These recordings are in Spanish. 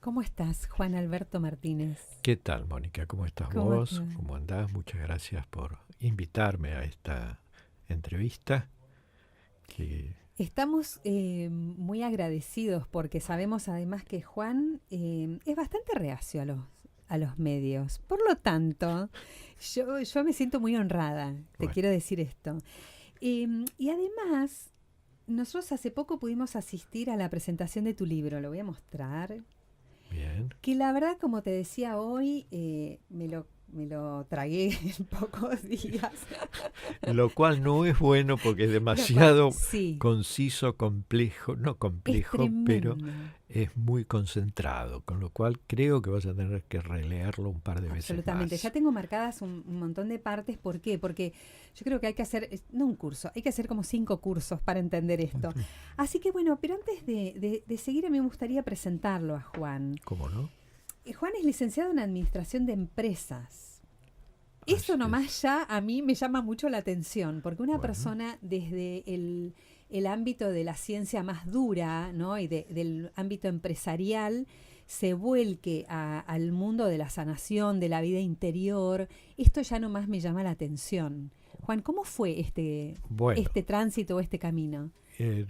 ¿Cómo estás, Juan Alberto Martínez? ¿Qué tal, Mónica? ¿Cómo estás ¿Cómo te vos? va? ¿Cómo andás? Muchas gracias por invitarme a esta entrevista. Que, Estamos muy agradecidos porque sabemos además que Juan es bastante reacio a los medios. Por lo tanto, yo me siento muy honrada, te bueno, quiero decir esto. Y además, nosotros hace poco pudimos asistir a la presentación de tu libro, lo voy a mostrar. bien. Que la verdad, como te decía hoy, me lo tragué en pocos días. Lo cual no es bueno porque es Lo cual, demasiado sí, conciso, complejo, no es complejo, pero tremendo. es muy concentrado, con lo cual creo que vas a tener que releerlo un par de veces Absolutamente. Ya más. tengo marcadas un montón de partes. ¿Por qué? Porque yo creo que hay que hacer, no un curso, hay que hacer como 5 cursos para entender esto. Así que bueno, pero antes de seguir, a mí me gustaría presentarlo a Juan. ¿Cómo no? Juan es licenciado en Administración de Empresas. Eso Así es. nomás ya a mí me llama mucho la atención, porque una Bueno, persona desde el ámbito de la ciencia más dura, ¿no? Y del ámbito empresarial se vuelque al mundo de la sanación, de la vida interior, esto ya nomás me llama la atención. Juan, ¿cómo fue bueno. este tránsito, este camino? eh,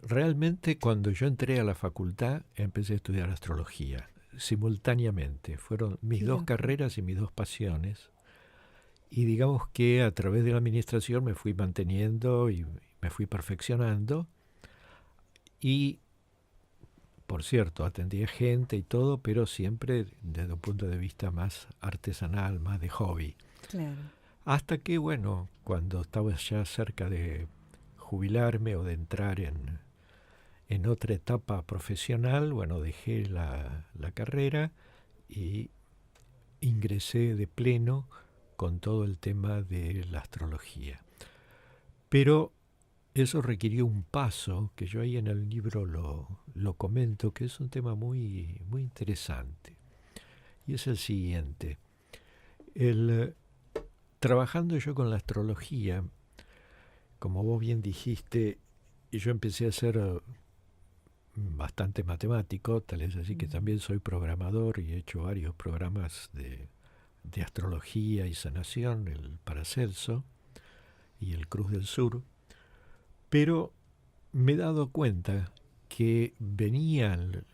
Realmente cuando yo entré a la facultad empecé a estudiar astrología simultáneamente. Fueron mis Qué dos loco. carreras y mis dos pasiones. Y digamos que a través de la administración me fui manteniendo y me fui perfeccionando. Y, por cierto, atendía gente y todo, pero siempre desde un punto de vista más artesanal, más de hobby. Claro. Hasta que, bueno, cuando estaba ya cerca de jubilarme o de entrar en otra etapa profesional, bueno, dejé la carrera y ingresé de pleno con todo el tema de la astrología. Pero eso requirió un paso, que yo ahí en el libro lo comento, que es un tema muy, muy interesante. Y es el siguiente. El, Trabajando yo con la astrología, como vos bien dijiste, yo empecé a ser bastante matemático, tal es así que Mm. también soy programador y he hecho varios programas de astrología y sanación, el Paracelso y el Cruz del Sur, pero me he dado cuenta que venían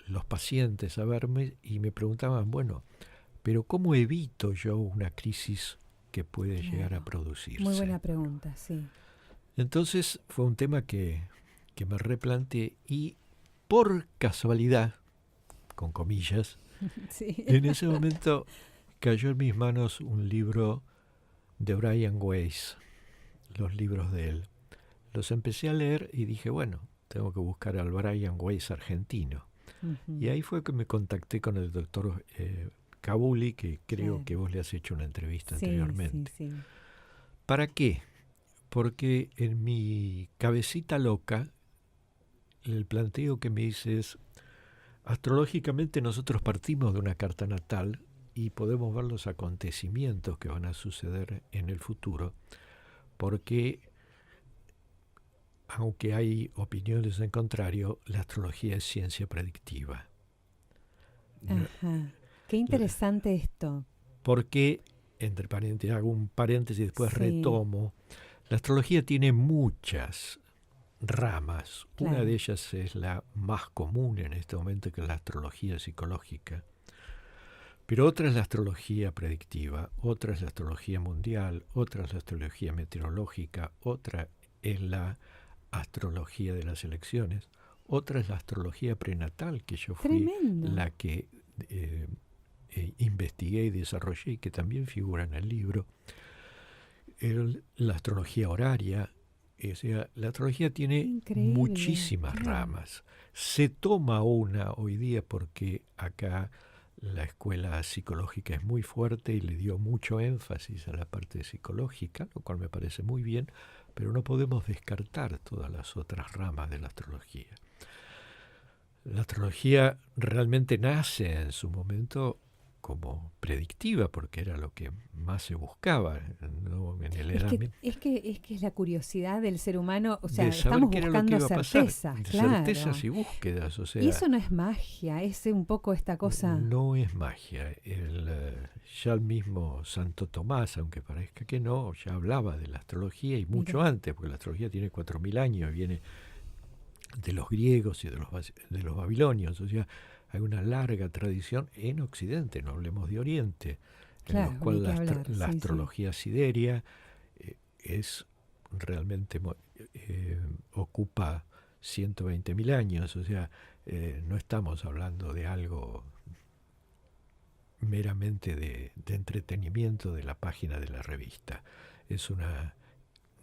los pacientes a verme y me preguntaban, bueno, pero ¿cómo evito yo una crisis que puede llegar a Claro. Muy producirse? buena pregunta, sí. Entonces fue un tema que me replanteé y por casualidad, con comillas, Sí. en ese momento cayó en mis manos un libro de Brian Weiss, los libros de él. Los empecé a leer y dije, bueno, tengo que buscar al Brian Weiss argentino. Y Ujú. ahí fue que me contacté con el doctor Cabuli, que creo que Claro. vos le has hecho una entrevista Sí, sí, anteriormente. sí. ¿Para qué? Porque en mi cabecita loca, el planteo que me hice es, astrológicamente nosotros partimos de una carta natal y podemos ver los acontecimientos que van a suceder en el futuro, porque aunque hay opiniones en contrario, la astrología es ciencia predictiva. No- Ajá. Qué la- interesante esto. Porque, entre paréntesis, hago un paréntesis y después Sí, retomo, la astrología tiene muchas ramas. Una de claro. ellas es la más común en este momento, que es la astrología psicológica. Pero otra es la astrología predictiva, otra es la astrología mundial, otra es la astrología meteorológica, otra es la astrología de las elecciones, otra es la astrología prenatal, que yo fui Tremendo. la que eh, investigué y desarrollé y que también figura en el libro. La astrología horaria, o sea, la astrología Qué tiene increíble. muchísimas Claro. ramas. Se toma una hoy día porque acá la escuela psicológica es muy fuerte y le dio mucho énfasis a la parte psicológica, lo cual me parece muy bien, pero no podemos descartar todas las otras ramas de la astrología. La astrología realmente nace en su momento como predictiva, porque era lo que más se buscaba, ¿no? En el es que es la curiosidad del ser humano, o sea, de saber estamos qué era lo que buscando iba a pasar, certezas, de claro. certezas y búsquedas, o sea, Y eso no es magia, es un poco esta cosa. no es magia. Ya el mismo Santo Tomás, aunque parezca que no, ya hablaba de la astrología y mucho Mira. antes, porque la astrología tiene 4000 años, viene de los griegos y de los babilonios, o sea, hay una larga tradición en Occidente, no hablemos de Oriente, en los Claro, ni cuales que hablar. la Sí, sí. astrología sideria es realmente ocupa 120.000 años, o sea, no estamos hablando de algo meramente de entretenimiento de la página de la revista.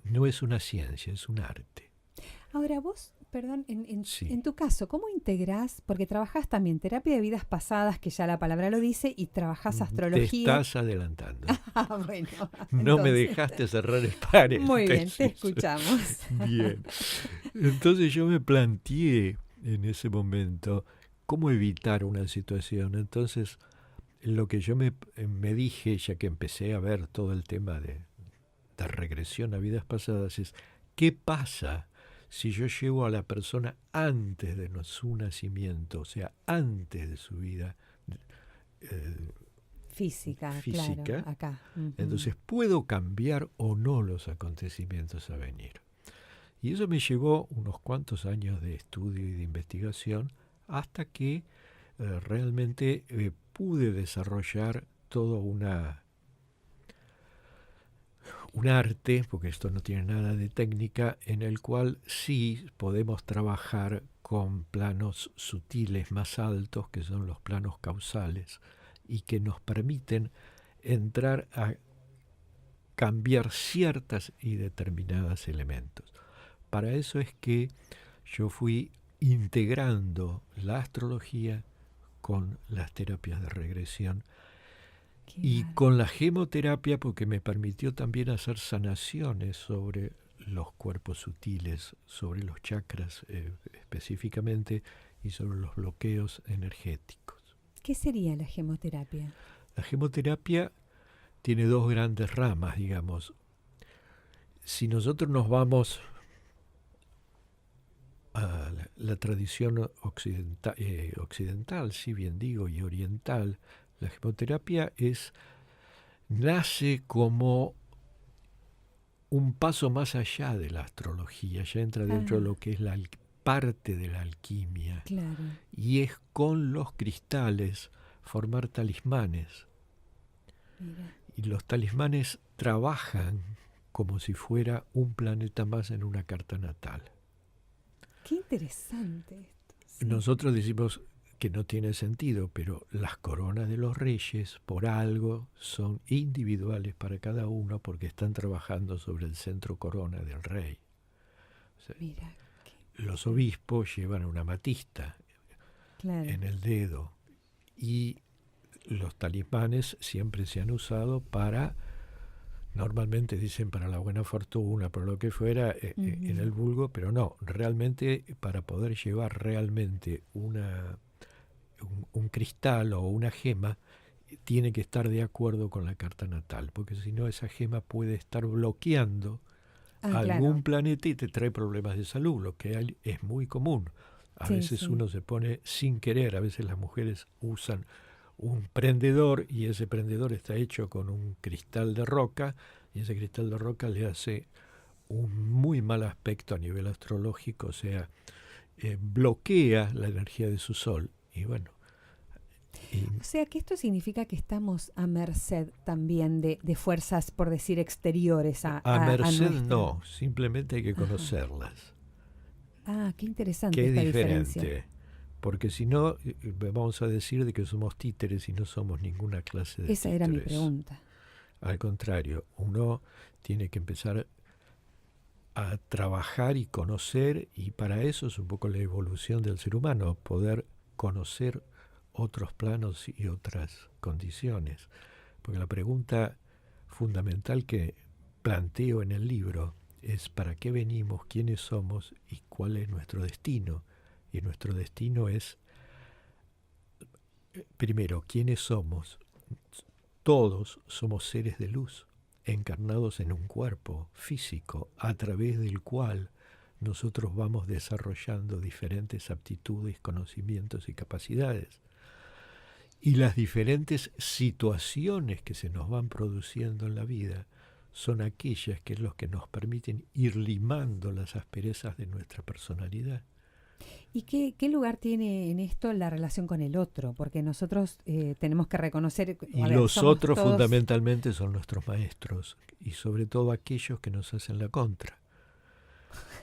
No es una ciencia, es un arte. Ahora vos, perdón, Sí. en tu caso, ¿cómo integrás? Porque trabajás también terapia de vidas pasadas, que ya la palabra lo dice, y trabajás Te astrología. estás adelantando. Ah, bueno. No me Entonces, dejaste cerrar el paréntesis. muy bien, te escuchamos. Bien. Entonces yo me planteé en ese momento cómo evitar una situación. Entonces lo que yo me dije, ya que empecé a ver todo el tema de regresión a vidas pasadas, es ¿qué pasa si yo llevo a la persona antes de su nacimiento, o sea, antes de su vida Física, física? claro, acá. Entonces, ¿puedo cambiar o no los acontecimientos a venir? Y eso me llevó unos cuantos años de estudio y de investigación hasta que realmente pude desarrollar todo un arte, porque esto no tiene nada de técnica, en el cual sí podemos trabajar con planos sutiles más altos, que son los planos causales, y que nos permiten entrar a cambiar ciertas y determinadas elementos. Para eso es que yo fui integrando la astrología con las terapias de regresión y con la gemoterapia, porque me permitió también hacer sanaciones sobre los cuerpos sutiles, sobre los chakras específicamente y sobre los bloqueos energéticos. ¿Qué sería la gemoterapia? La gemoterapia tiene dos grandes ramas, digamos. Si nosotros nos vamos a la tradición occidental, si bien digo, y oriental, la gemoterapia nace como un paso más allá de la astrología, ya entra dentro de lo que es la parte de la alquimia. Claro. Y es con los cristales formar talismanes. Mira. Y los talismanes trabajan como si fuera un planeta más en una carta natal. Qué interesante esto. Sí. Nosotros decimos que no tiene sentido, pero las coronas de los reyes por algo son individuales para cada uno porque están trabajando sobre el centro corona del rey. O sea, mira, los obispos llevan una amatista en el dedo y los talismanes siempre se han usado para, normalmente dicen para la buena fortuna, por lo que fuera en el vulgo, pero no, realmente para poder llevar realmente un cristal o una gema tiene que estar de acuerdo con la carta natal, porque si no esa gema puede estar bloqueando algún planeta y te trae problemas de salud, lo que es muy común. A veces uno se pone sin querer, a veces las mujeres usan un prendedor y ese prendedor está hecho con un cristal de roca y ese cristal de roca le hace un muy mal aspecto a nivel astrológico, o sea, bloquea la energía de su sol y bueno. O sea que esto significa que estamos a merced también de fuerzas, por decir, exteriores a merced nuestra... no, simplemente hay que conocerlas. Qué interesante que esta es diferente. diferencia. Porque si no, vamos a decir de que somos títeres y no somos ninguna clase de Esa títeres. era mi pregunta. Al contrario, uno tiene que empezar a trabajar y conocer, y para eso es un poco la evolución del ser humano, poder conocer otros planos y otras condiciones. Porque la pregunta fundamental que planteo en el libro es ¿para qué venimos, quiénes somos y cuál es nuestro destino? Y nuestro destino es, primero, quiénes somos, todos somos seres de luz, encarnados en un cuerpo físico, a través del cual nosotros vamos desarrollando diferentes aptitudes, conocimientos y capacidades. Y las diferentes situaciones que se nos van produciendo en la vida son aquellas que es los que nos permiten ir limando las asperezas de nuestra personalidad. ¿Y qué lugar tiene en esto la relación con el otro? Porque nosotros tenemos que reconocer... Y los otros fundamentalmente son nuestros maestros, y sobre todo aquellos que nos hacen la contra.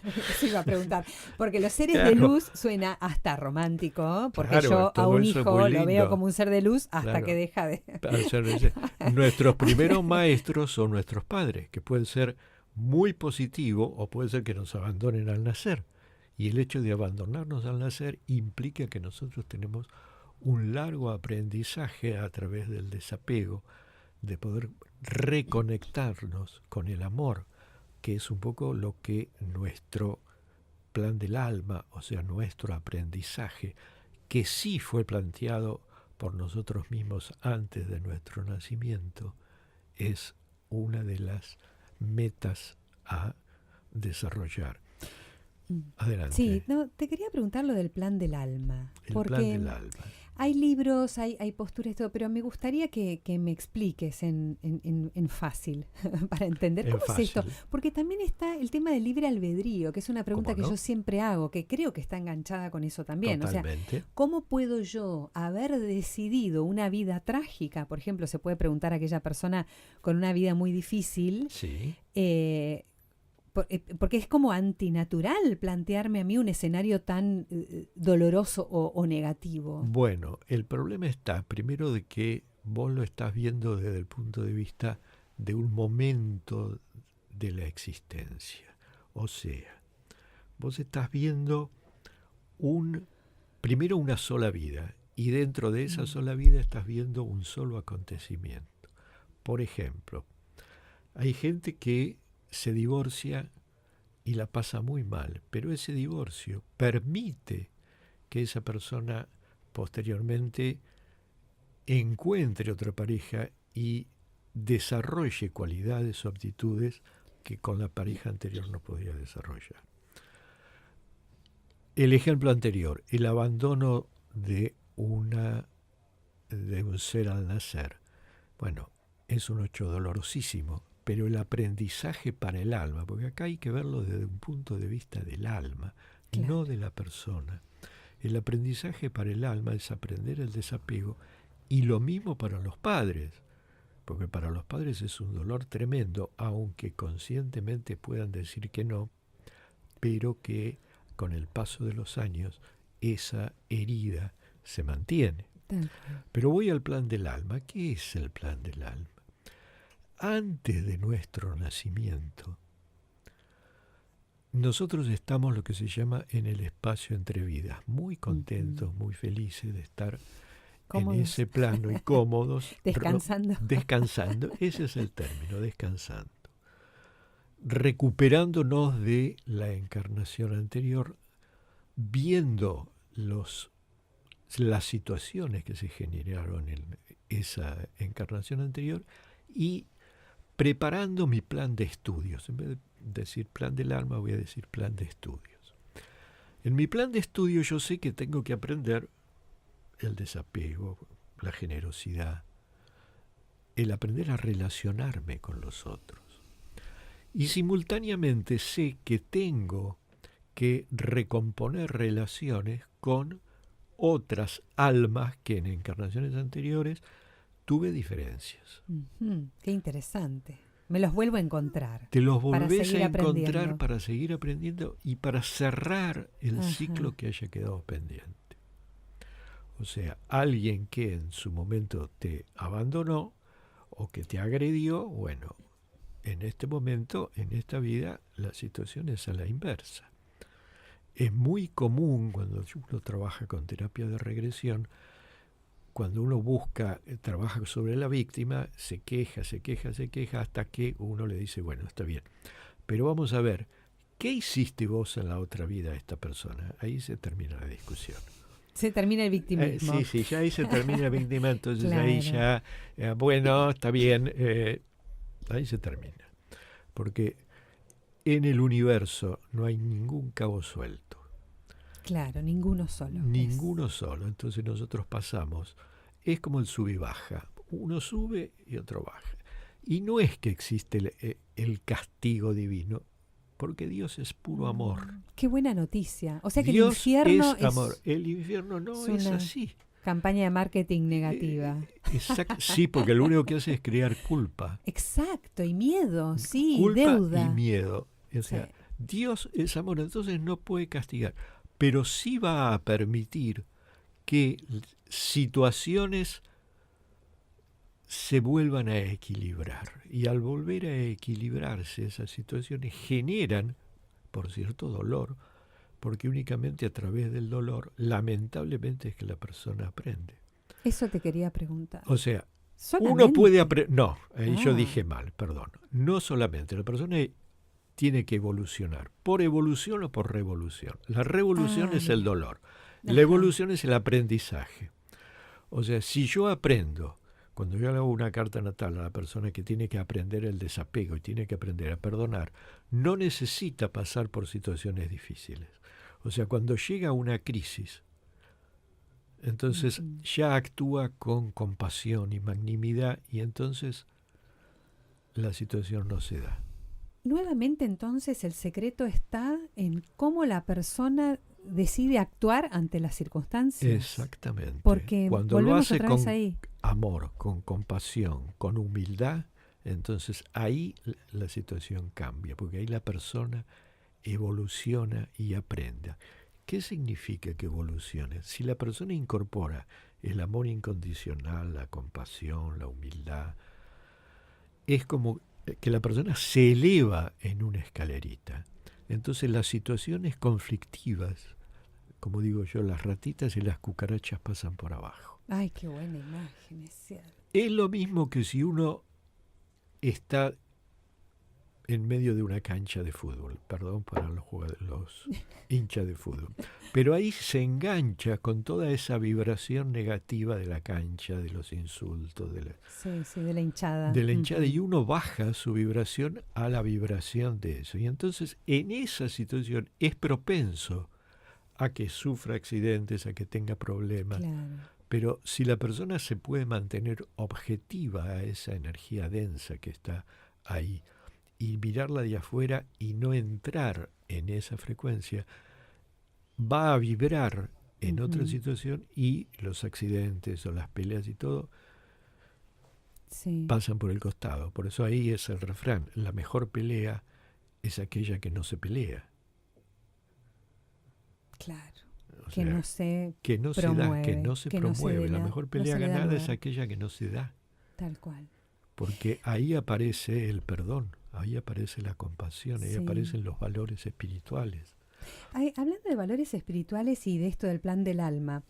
Eso iba a preguntar, porque los seres de luz suena hasta romántico, porque yo a un hijo lo veo como un ser de luz hasta que deja de... Nuestros primeros maestros son nuestros padres, que pueden ser muy positivos o puede ser que nos abandonen al nacer. Y el hecho de abandonarnos al nacer implica que nosotros tenemos un largo aprendizaje a través del desapego, de poder reconectarnos con el amor, que es un poco lo que nuestro plan del alma, o sea, nuestro aprendizaje, que sí fue planteado por nosotros mismos antes de nuestro nacimiento, es una de las metas a desarrollar. Adelante. Sí, no, te quería preguntar lo del plan del alma. El plan del alma. Hay libros, hay posturas, todo, pero me gustaría que me expliques en fácil, para entender cómo es esto. Porque también está el tema del libre albedrío, que es una pregunta que yo siempre hago, que creo que está enganchada con eso también. Totalmente. O sea, ¿cómo puedo yo haber decidido una vida trágica? Por ejemplo, se puede preguntar a aquella persona con una vida muy difícil. Sí. Porque es como antinatural plantearme a mí un escenario tan doloroso o negativo. Bueno, el problema está primero de que vos lo estás viendo desde el punto de vista de un momento de la existencia. O sea, vos estás viendo primero una sola vida, y dentro de esa sola vida estás viendo un solo acontecimiento. Por ejemplo, hay gente que se divorcia y la pasa muy mal, pero ese divorcio permite que esa persona posteriormente encuentre otra pareja y desarrolle cualidades o aptitudes que con la pareja anterior no podía desarrollar. El ejemplo anterior, el abandono de un ser al nacer. Bueno, es un hecho dolorosísimo, pero el aprendizaje para el alma, porque acá hay que verlo desde un punto de vista del alma, claro, no de la persona. El aprendizaje para el alma es aprender el desapego, y lo mismo para los padres, porque para los padres es un dolor tremendo, aunque conscientemente puedan decir que no, pero que con el paso de los años esa herida se mantiene. Pero voy al plan del alma. ¿Qué es el plan del alma? Antes de nuestro nacimiento, nosotros estamos lo que se llama en el espacio entre vidas, muy contentos, muy felices de estar cómodos en ese plano y cómodos. Descansando, ese es el término, descansando. Recuperándonos de la encarnación anterior, viendo las situaciones que se generaron en esa encarnación anterior y preparando mi plan de estudios. En vez de decir plan del alma, voy a decir plan de estudios. En mi plan de estudios yo sé que tengo que aprender el desapego, la generosidad, el aprender a relacionarme con los otros. Y simultáneamente sé que tengo que recomponer relaciones con otras almas que en encarnaciones anteriores tuve diferencias. Qué interesante. Me los vuelvo a encontrar. Te los volvés a encontrar para seguir aprendiendo y para cerrar el ciclo que haya quedado pendiente. O sea, alguien que en su momento te abandonó o que te agredió, bueno, en este momento, en esta vida, la situación es a la inversa. Es muy común cuando uno trabaja con terapia de regresión, cuando uno trabaja sobre la víctima, se queja, hasta que uno le dice, bueno, está bien, pero vamos a ver, ¿qué hiciste vos en la otra vida a esta persona? Ahí se termina la discusión. Se termina el victimismo. Sí, ya ahí se termina el victimismo, entonces Claro. ahí ya, bueno, está bien, ahí se termina. Porque en el universo no hay ningún cabo suelto. Claro, ninguno solo. Ninguno solo. Entonces nosotros pasamos. Es como el sub y baja. Uno sube y otro baja. Y no es que existe el castigo divino, porque Dios es puro amor. Qué buena noticia. O sea que Dios el infierno es amor. El infierno no es una así. campaña de marketing negativa. Sí, porque lo único que hace es crear culpa. Exacto, y miedo, sí, Culpa deuda. y miedo. O sea, Sí. Dios es amor, entonces no puede castigar. Pero sí va a permitir que situaciones se vuelvan a equilibrar. Y al volver a equilibrarse, esas situaciones generan, por cierto, dolor, porque únicamente a través del dolor, lamentablemente, es que la persona aprende. Eso te quería preguntar. O sea, ¿Solamente? uno puede aprender... No, ahí yo Ah. dije mal, perdón. No solamente, la persona tiene que evolucionar, por evolución o por revolución. La revolución es el Mira. dolor, Ajá. la evolución es el aprendizaje. O sea, si yo aprendo, cuando yo le hago una carta natal a la persona que tiene que aprender el desapego y tiene que aprender a perdonar, no necesita pasar por situaciones difíciles. O sea, cuando llega una crisis, entonces ya actúa con compasión y magnanimidad y entonces la situación no se da. Nuevamente entonces el secreto está en cómo la persona decide actuar ante las circunstancias. Exactamente. Porque cuando lo volvemos hace otra con vez ahí. amor, con compasión, con humildad, entonces ahí la situación cambia, porque ahí la persona evoluciona y aprende. ¿Qué significa que evolucione? Si la persona incorpora el amor incondicional, la compasión, la humildad, es como que la persona se eleva en una escalerita. Entonces las situaciones conflictivas, como digo yo, las ratitas y las cucarachas pasan por abajo. Ay, qué buena imagen, es cierto. Es lo mismo que si uno está en medio de una cancha de fútbol, perdón para los hinchas de fútbol, pero ahí se engancha con toda esa vibración negativa de la cancha, de los insultos, de la hinchada. De la hinchada, y uno baja su vibración a la vibración de eso. Y entonces en esa situación es propenso a que sufra accidentes, a que tenga problemas. Claro. Pero si la persona se puede mantener objetiva a esa energía densa que está ahí y mirarla de afuera y no entrar en esa frecuencia, va a vibrar en otra situación y los accidentes o las peleas y todo pasan por el costado. Por eso ahí es el refrán: la mejor pelea es aquella que no se pelea. Claro. O que sea, no se que no promueve, se da, que no se promueve. La mejor pelea ganada es aquella que no se da. Tal cual. Porque ahí aparece el perdón, ahí aparece la compasión, ahí aparecen los valores espirituales. Hablando de valores espirituales y de esto del plan del alma,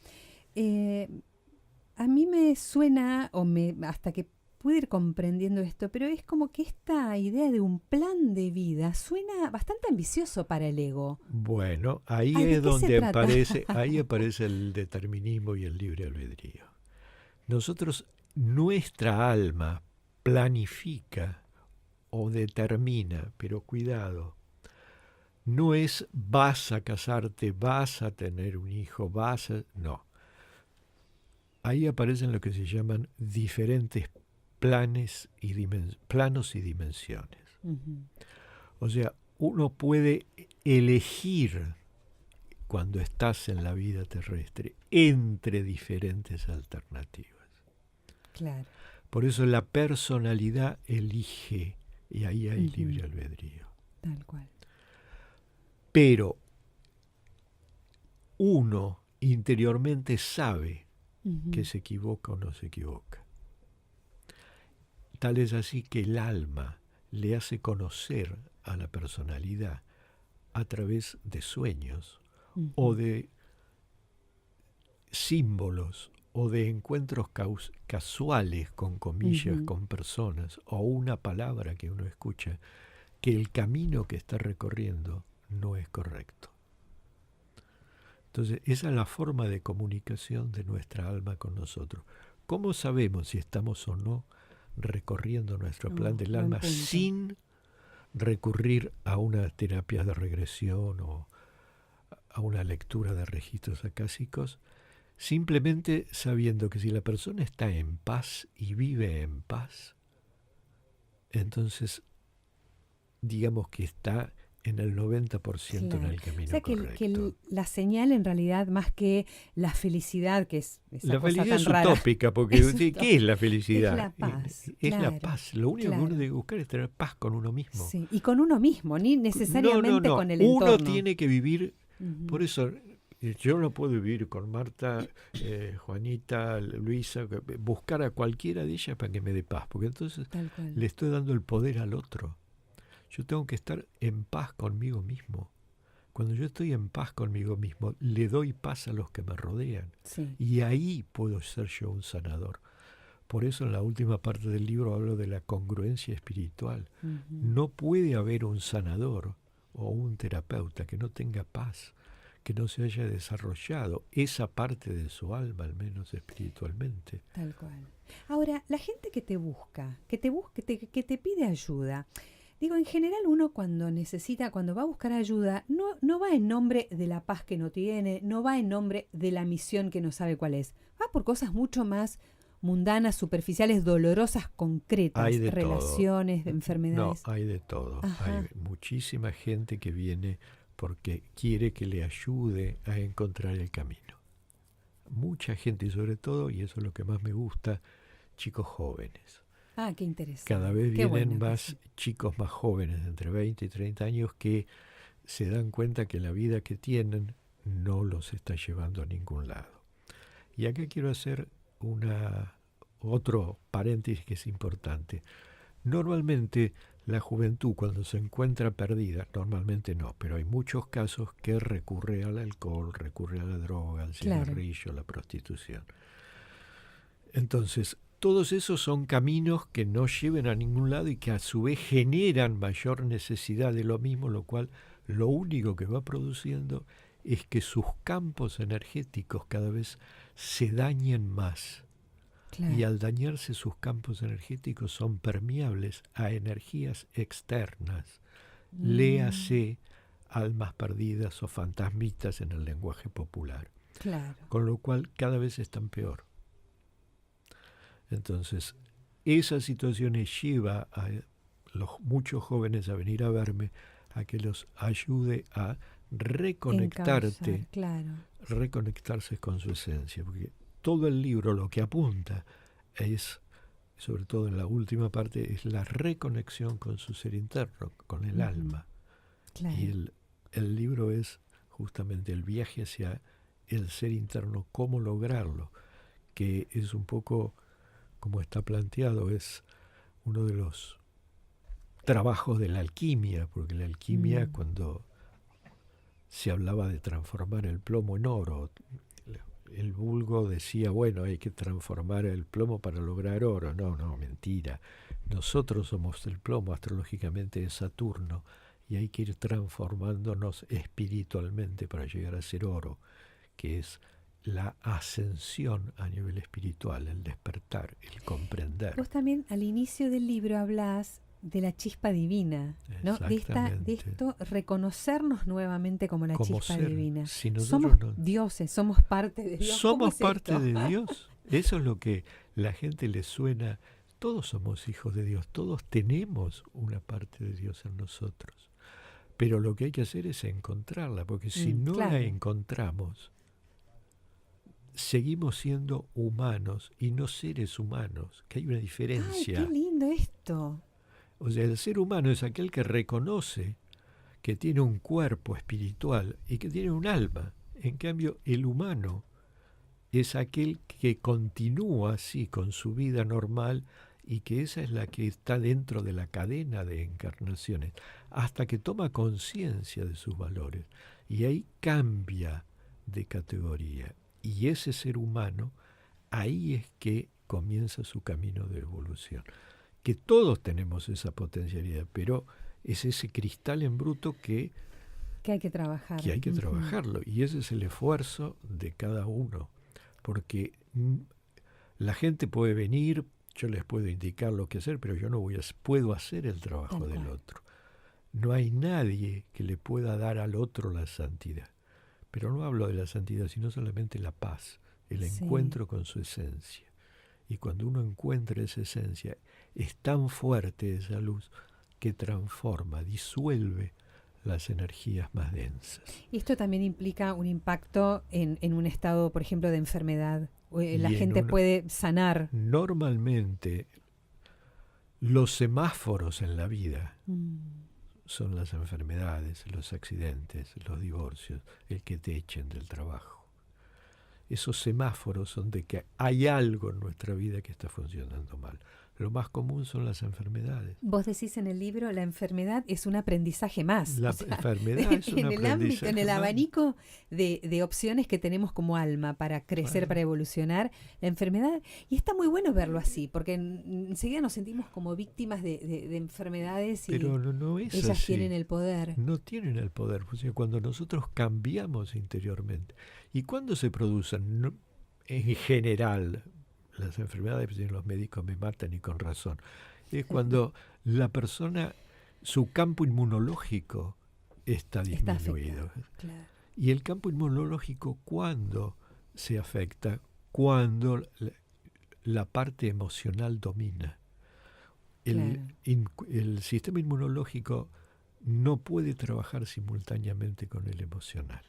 a mí me suena, hasta que pude ir comprendiendo esto, pero es como que esta idea de un plan de vida suena bastante ambicioso para el ego. Bueno, ahí es donde aparece el determinismo y el libre albedrío. Nuestra alma planifica o determina, pero cuidado, no es vas a casarte, vas a tener un hijo, no. Ahí aparecen lo que se llaman diferentes planos y dimensiones. O sea, uno puede elegir cuando estás en la vida terrestre entre diferentes alternativas. Claro. Por eso la personalidad elige, y ahí hay libre albedrío. Tal cual. Pero uno interiormente sabe que se equivoca o no se equivoca. Tal es así que el alma le hace conocer a la personalidad a través de sueños o de símbolos o de encuentros casuales, con comillas, con personas, o una palabra que uno escucha, que el camino que está recorriendo no es correcto. Entonces, esa es la forma de comunicación de nuestra alma con nosotros. ¿Cómo sabemos si estamos o no recorriendo nuestro plan del Buen alma punto. sin recurrir a unas terapias de regresión o a una lectura de registros acásicos? Simplemente sabiendo que si la persona está en paz y vive en paz, entonces digamos que está en el 90% en el camino O sea correcto. que la señal en realidad, más que la felicidad, que es esa La cosa felicidad tan es rara, utópica, porque es ¿qué es la es felicidad? la paz. Es la Claro, paz. Lo único que uno claro. debe buscar es tener paz con uno mismo. Sí, y con uno mismo, ni No, necesariamente con el Uno entorno. tiene que vivir, por Ujú. eso yo no puedo vivir con Marta, Juanita, Luisa, buscar a cualquiera de ellas para que me dé paz, porque entonces Tal cual. le estoy dando el poder al otro. Yo tengo que estar en paz conmigo mismo. Cuando yo estoy en paz conmigo mismo, le doy paz a los que me rodean. Sí. Y ahí puedo ser yo un sanador. Por eso en la última parte del libro hablo de la congruencia espiritual. Ujú. No puede haber un sanador o un terapeuta que no tenga paz, que no se haya desarrollado esa parte de su alma, al menos espiritualmente. Tal cual. Ahora, la gente que te busca, que te pide ayuda, digo, en general uno cuando necesita, cuando va a buscar ayuda, no va en nombre de la paz que no tiene, no va en nombre de la misión que no sabe cuál es. Va por cosas mucho más mundanas, superficiales, dolorosas, concretas, Hay de relaciones, todo. enfermedades. No, hay de todo. Ajá. Hay muchísima gente que viene porque quiere que le ayude a encontrar el camino. Mucha gente, y sobre todo, y eso es lo que más me gusta, chicos jóvenes. Ah, qué interesante. Cada vez Qué vienen bueno que más sí. chicos más jóvenes, de entre 20 y 30 años, que se dan cuenta que la vida que tienen no los está llevando a ningún lado. Y acá quiero hacer otro paréntesis que es importante. Normalmente la juventud cuando se encuentra perdida, normalmente no, pero hay muchos casos que recurre al alcohol, recurre a la droga, al Claro. cigarrillo, a la prostitución. Entonces, todos esos son caminos que no lleven a ningún lado y que a su vez generan mayor necesidad de lo mismo, lo cual lo único que va produciendo es que sus campos energéticos cada vez se dañen más. Claro. Y al dañarse sus campos energéticos son permeables a energías externas. Léase almas perdidas o fantasmitas en el lenguaje popular. Claro. Con lo cual cada vez están peor. Entonces, esa situación lleva a muchos jóvenes a venir a verme, a que los ayude a reconectarse con su esencia, porque todo el libro lo que apunta es, sobre todo en la última parte, es la reconexión con su ser interno, con el alma. Claro. Y el libro es justamente el viaje hacia el ser interno, cómo lograrlo, que es un poco como está planteado, es uno de los trabajos de la alquimia, porque la alquimia, cuando se hablaba de transformar el plomo en oro, el vulgo decía, bueno, hay que transformar el plomo para lograr oro. No, mentira. Nosotros somos el plomo, astrológicamente es Saturno, y hay que ir transformándonos espiritualmente para llegar a ser oro, que es la ascensión a nivel espiritual, el despertar, el comprender. Vos también al inicio del libro hablás de la chispa divina, ¿no? De esto, reconocernos nuevamente como la como chispa ser, divina. Si somos no, dioses, somos parte de Dios. Somos parte de Dios. Eso es lo que la gente le suena. Todos somos hijos de Dios, todos tenemos una parte de Dios en nosotros. Pero lo que hay que hacer es encontrarla, porque si no la encontramos, seguimos siendo humanos y no seres humanos, que hay una diferencia. ¡Ay, qué lindo esto! O sea, el ser humano es aquel que reconoce que tiene un cuerpo espiritual y que tiene un alma. En cambio, el humano es aquel que continúa así con su vida normal y que esa es la que está dentro de la cadena de encarnaciones, hasta que toma conciencia de sus valores. Y ahí cambia de categoría. Y ese ser humano, ahí es que comienza su camino de evolución. Que todos tenemos esa potencialidad, pero es ese cristal en bruto que Que hay que trabajar. Que hay que trabajarlo. Y ese es el esfuerzo de cada uno. Porque la gente puede venir, yo les puedo indicar lo que hacer, pero yo no puedo hacer el trabajo del otro. No hay nadie que le pueda dar al otro la santidad. Pero no hablo de la santidad, sino solamente la paz, el encuentro con su esencia. Y cuando uno encuentra esa esencia, es tan fuerte esa luz que transforma, disuelve las energías más densas. Y esto también implica un impacto en un estado, por ejemplo, de enfermedad. La gente puede sanar. Normalmente, los semáforos en la vida son las enfermedades, los accidentes, los divorcios, el que te echen del trabajo. Esos semáforos son de que hay algo en nuestra vida que está funcionando mal. Lo más común son las enfermedades. Vos decís en el libro, la enfermedad es un aprendizaje más. La enfermedad es un aprendizaje ámbito, en el abanico de opciones que tenemos como alma para crecer, para evolucionar, la enfermedad, y está muy bueno verlo así, porque enseguida nos sentimos como víctimas de enfermedades. Pero no es ellas así. Tienen el poder. No tienen el poder, o sea, cuando nosotros cambiamos interiormente. ¿Y cuándo se producen? No, en general, las enfermedades, pues, los médicos me matan y con razón. Es cuando la persona, su campo inmunológico está disminuido. Claro. Y el campo inmunológico, ¿cuándo se afecta? Cuando la parte emocional domina. El sistema inmunológico no puede trabajar simultáneamente con el emocional.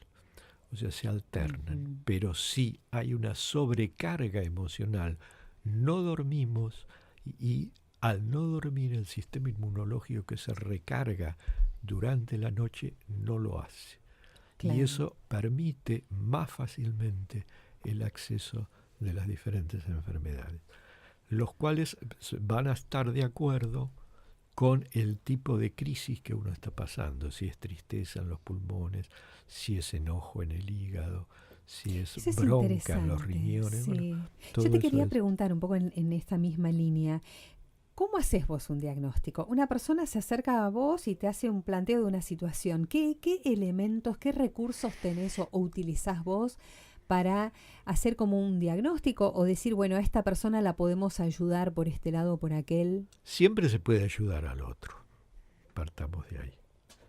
O sea, se alternan, pero sí hay una sobrecarga emocional. No dormimos y al no dormir el sistema inmunológico que se recarga durante la noche no lo hace. Claro. Y eso permite más fácilmente el acceso de las diferentes enfermedades, los cuales van a estar de acuerdo con el tipo de crisis que uno está pasando, si es tristeza en los pulmones, si es enojo en el hígado, si es bronca en los riñones. Sí. Bueno, yo te quería preguntar un poco en esta misma línea, ¿cómo haces vos un diagnóstico? Una persona se acerca a vos y te hace un planteo de una situación. ¿Qué elementos, qué recursos tenés o utilizás vos para hacer como un diagnóstico o decir, bueno, a esta persona la podemos ayudar por este lado o por aquel? Siempre se puede ayudar al otro. Partamos de ahí.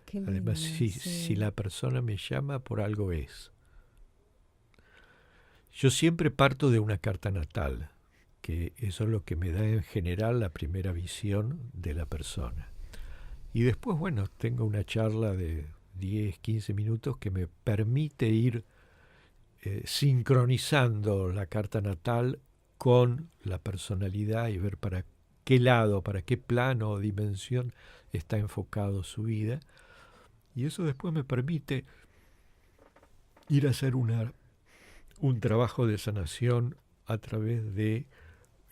Qué lindo, además, si la persona me llama, por algo es. Yo siempre parto de una carta natal, que eso es lo que me da en general la primera visión de la persona. Y después, bueno, tengo una charla de 10, 15 minutos que me permite ir sincronizando la carta natal con la personalidad y ver para qué lado, para qué plano o dimensión está enfocado su vida. Y eso después me permite ir a hacer un trabajo de sanación a través de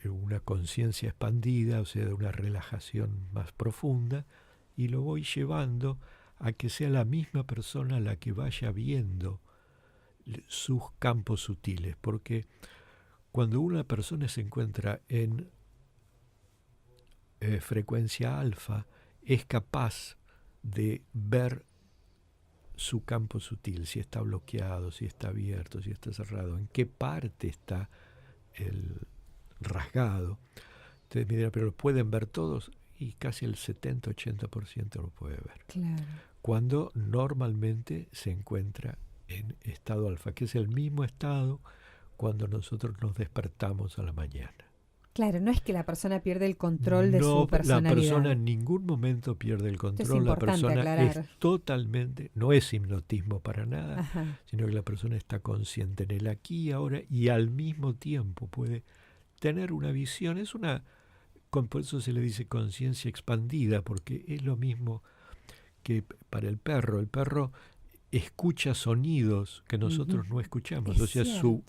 una conciencia expandida, o sea, de una relajación más profunda, y lo voy llevando a que sea la misma persona la que vaya viendo sus campos sutiles, porque cuando una persona se encuentra en frecuencia alfa, es capaz de ver su campo sutil, si está bloqueado, si está abierto, si está cerrado, en qué parte está el rasgado. Ustedes me dirán, pero ¿lo pueden ver todos? Y casi el 70-80% lo puede ver. Claro. Cuando normalmente se encuentra en estado alfa, que es el mismo estado cuando nosotros nos despertamos a la mañana. Claro, no es que la persona pierde el control de su personalidad. La persona en ningún momento pierde el control. La persona aclarar. Es totalmente, no es hipnotismo para nada, ajá, sino que la persona está consciente en el aquí y ahora y al mismo tiempo puede tener una visión. Es una, por eso se le dice conciencia expandida, porque es lo mismo que para el perro. El perro escucha sonidos que nosotros no escuchamos, o sea, su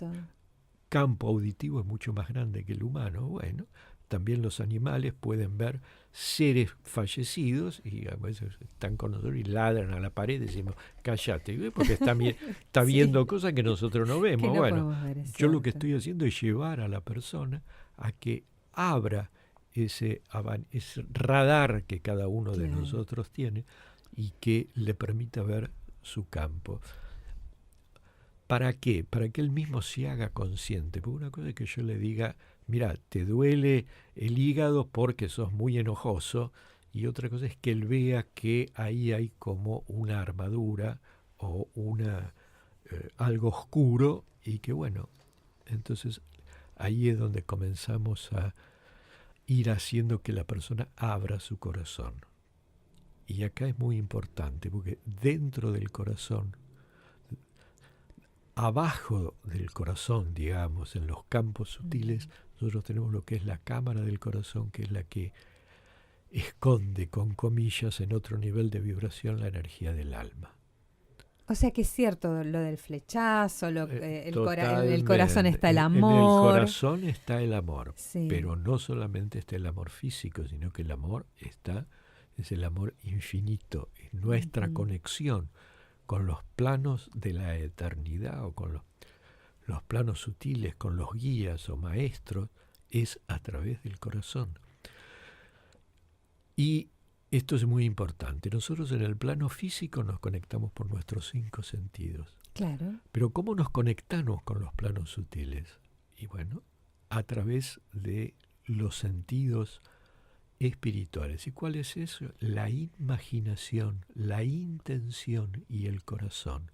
campo auditivo es mucho más grande que el humano. Bueno, también los animales pueden ver seres fallecidos y a veces están con nosotros y ladran a la pared y decimos, cállate, porque está viendo cosas que nosotros no vemos. No bueno, ver, yo lo que estoy haciendo es llevar a la persona a que abra ese radar que cada uno de nosotros tiene y que le permita ver su campo. ¿Para qué? Para que él mismo se haga consciente. Porque una cosa es que yo le diga, mira, te duele el hígado porque sos muy enojoso, y otra cosa es que él vea que ahí hay como una armadura o algo oscuro, y que bueno, entonces ahí es donde comenzamos a ir haciendo que la persona abra su corazón. Y acá es muy importante, porque dentro del corazón, abajo del corazón, digamos, en los campos sutiles, nosotros tenemos lo que es la cámara del corazón, que es la que esconde, con comillas, en otro nivel de vibración, la energía del alma. O sea que es cierto lo del flechazo, en el corazón está el En el amor. corazón está el amor, Sí. pero no solamente está el amor físico, sino que el amor es el amor infinito, es nuestra conexión con los planos de la eternidad, o con los planos sutiles, con los guías o maestros, es a través del corazón. Y esto es muy importante. Nosotros en el plano físico nos conectamos por nuestros 5 sentidos. Claro. Pero ¿cómo nos conectamos con los planos sutiles? Y bueno, a través de los sentidos espirituales. ¿Y cuál es eso? La imaginación, la intención y el corazón.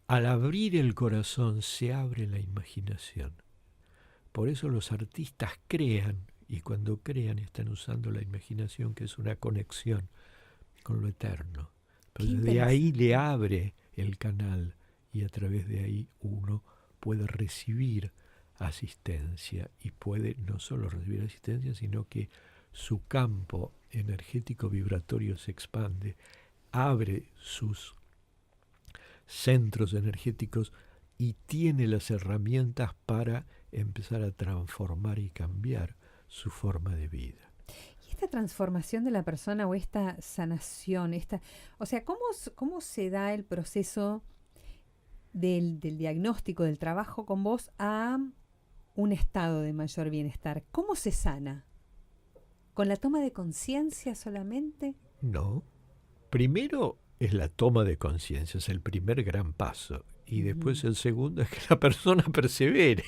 Al abrir el corazón se abre la imaginación. Por eso los artistas crean, y cuando crean están usando la imaginación, que es una conexión con lo eterno. Pero de ahí le abre el canal, y a través de ahí uno puede recibir asistencia, y puede no solo recibir asistencia, sino que su campo energético vibratorio se expande, abre sus centros energéticos y tiene las herramientas para empezar a transformar y cambiar su forma de vida. Y esta transformación de la persona, o esta sanación, o sea, ¿cómo se da el proceso del diagnóstico, del trabajo con vos, a un estado de mayor bienestar? ¿Cómo se sana? ¿Con la toma de conciencia solamente? No. Primero es la toma de conciencia, es el primer gran paso. Y después el segundo es que la persona persevere.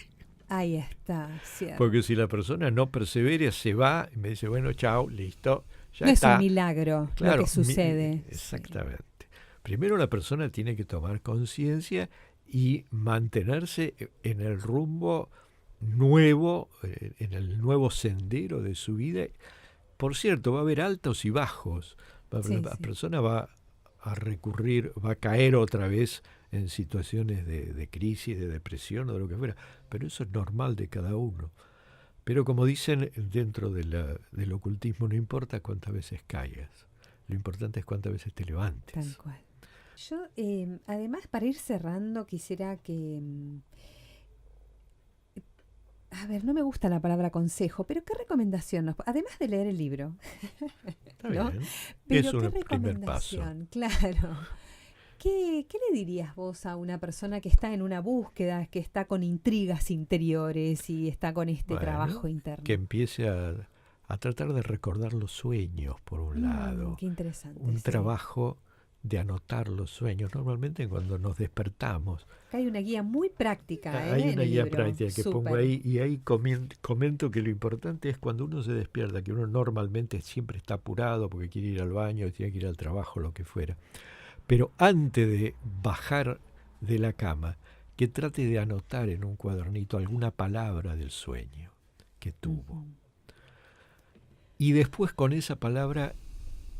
Ahí está, cierto. Porque si la persona no persevera, se va y me dice, bueno, chao, listo, ya no está. Es un milagro lo que sucede. Exactamente. Sí. Primero la persona tiene que tomar conciencia y mantenerse en el rumbo nuevo, en el nuevo sendero de su vida. Por cierto, va a haber altos y bajos. La persona va a recurrir, va a caer otra vez en situaciones de crisis, de depresión o de lo que fuera. Pero eso es normal de cada uno. Pero como dicen dentro del ocultismo, no importa cuántas veces caigas, lo importante es cuántas veces te levantes. Tal cual. Yo, además, para ir cerrando, quisiera que... A ver, no me gusta la palabra consejo, pero ¿qué recomendación nos... Además de leer el libro. Está ¿no? bien. Pero Es un primer paso. Claro. ¿Qué le dirías vos a una persona que está en una búsqueda, que está con intrigas interiores y está con este trabajo interno? Que empiece a tratar de recordar los sueños, por un lado. Qué interesante. Un trabajo de anotar los sueños. Normalmente cuando nos despertamos. Hay una guía muy práctica. Hay una guía libro. práctica que pongo ahí, y ahí comento que lo importante es cuando uno se despierta, que uno normalmente siempre está apurado porque quiere ir al baño, tiene que ir al trabajo, lo que fuera. Pero antes de bajar de la cama, que trate de anotar en un cuadernito alguna palabra del sueño que tuvo. Y después con esa palabra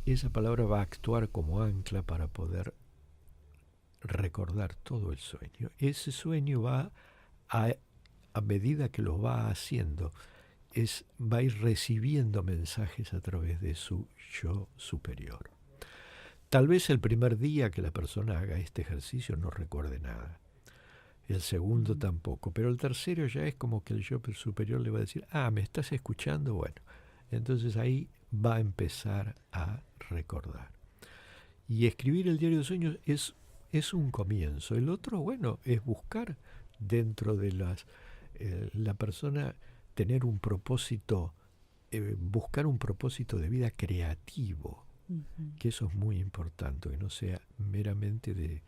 va a actuar como ancla para poder recordar todo el sueño. Ese sueño va a medida que lo va haciendo, va a ir recibiendo mensajes a través de su yo superior. Tal vez el primer día que la persona haga este ejercicio no recuerde nada. El segundo tampoco, pero el tercero ya es como que el yo superior le va a decir, ¿me estás escuchando? Bueno, entonces ahí va a empezar a recordar. Y escribir el diario de sueños es un comienzo. El otro, bueno, es buscar dentro de la persona tener un propósito, buscar un propósito de vida creativo. Que eso es muy importante, que no sea meramente de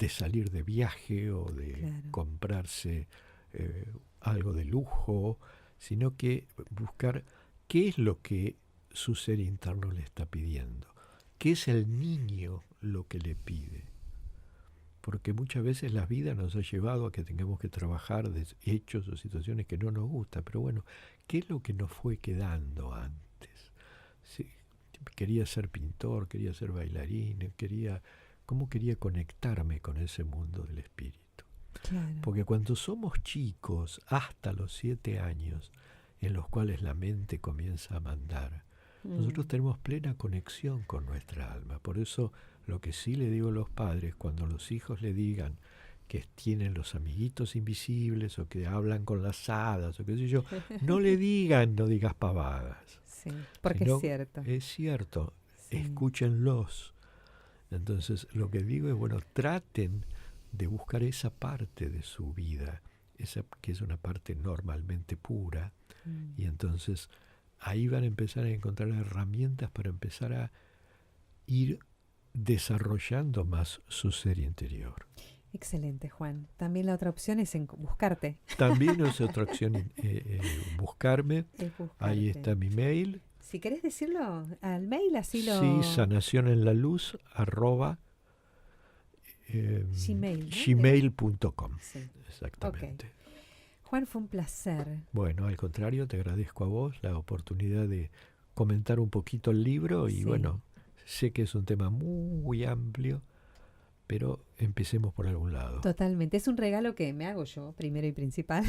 salir de viaje o de comprarse algo de lujo, sino que buscar qué es lo que su ser interno le está pidiendo, qué es el niño lo que le pide. Porque muchas veces la vida nos ha llevado a que tengamos que trabajar de hechos o situaciones que no nos gustan, pero bueno, ¿qué es lo que nos fue quedando antes? Sí, quería ser pintor, quería ser bailarín, cómo quería conectarme con ese mundo del espíritu. Claro. Porque cuando somos chicos, hasta los 7 años, en los cuales la mente comienza a mandar, nosotros tenemos plena conexión con nuestra alma. Por eso lo que sí le digo a los padres, cuando los hijos le digan que tienen los amiguitos invisibles o que hablan con las hadas o qué sé yo, no le digan, no digas pavadas. Sí, porque es cierto. Es cierto, Sí. Escúchenlos. Entonces lo que digo es, bueno, traten de buscar esa parte de su vida, esa que es una parte normalmente pura, y entonces ahí van a empezar a encontrar herramientas para empezar a ir desarrollando más su ser interior. Excelente, Juan. También la otra opción es buscarte. También es otra opción buscarme. Buscarte. Ahí está mi mail. Si querés decirlo al mail, así lo... Sí, sanacionenlaluz @gmail.com. Sí. Exactamente. Okay. Juan, fue un placer. Bueno, al contrario, te agradezco a vos la oportunidad de comentar un poquito el libro y bueno, sé que es un tema muy amplio, pero empecemos por algún lado. Totalmente, es un regalo que me hago yo, primero y principal,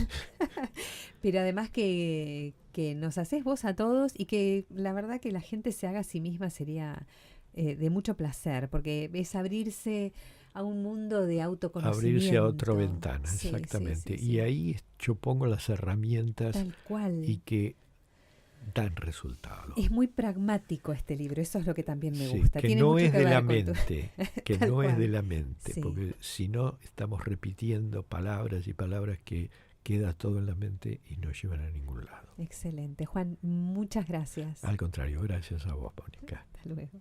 pero además que nos haces vos a todos y que la verdad que la gente se haga a sí misma sería de mucho placer, porque es abrirse a un mundo de autoconocimiento. Abrirse a otra ventana, exactamente. Y ahí yo pongo las herramientas tal cual. Y que dan resultado. Es muy pragmático este libro, eso es lo que también me gusta. Que tiene no mucho es que de ver la con mente, que no cual. Es de la mente, porque si no estamos repitiendo palabras y palabras que queda todo en la mente y no llevan a ningún lado. Excelente. Juan, muchas gracias. Al contrario, gracias a vos, Mónica. Hasta luego.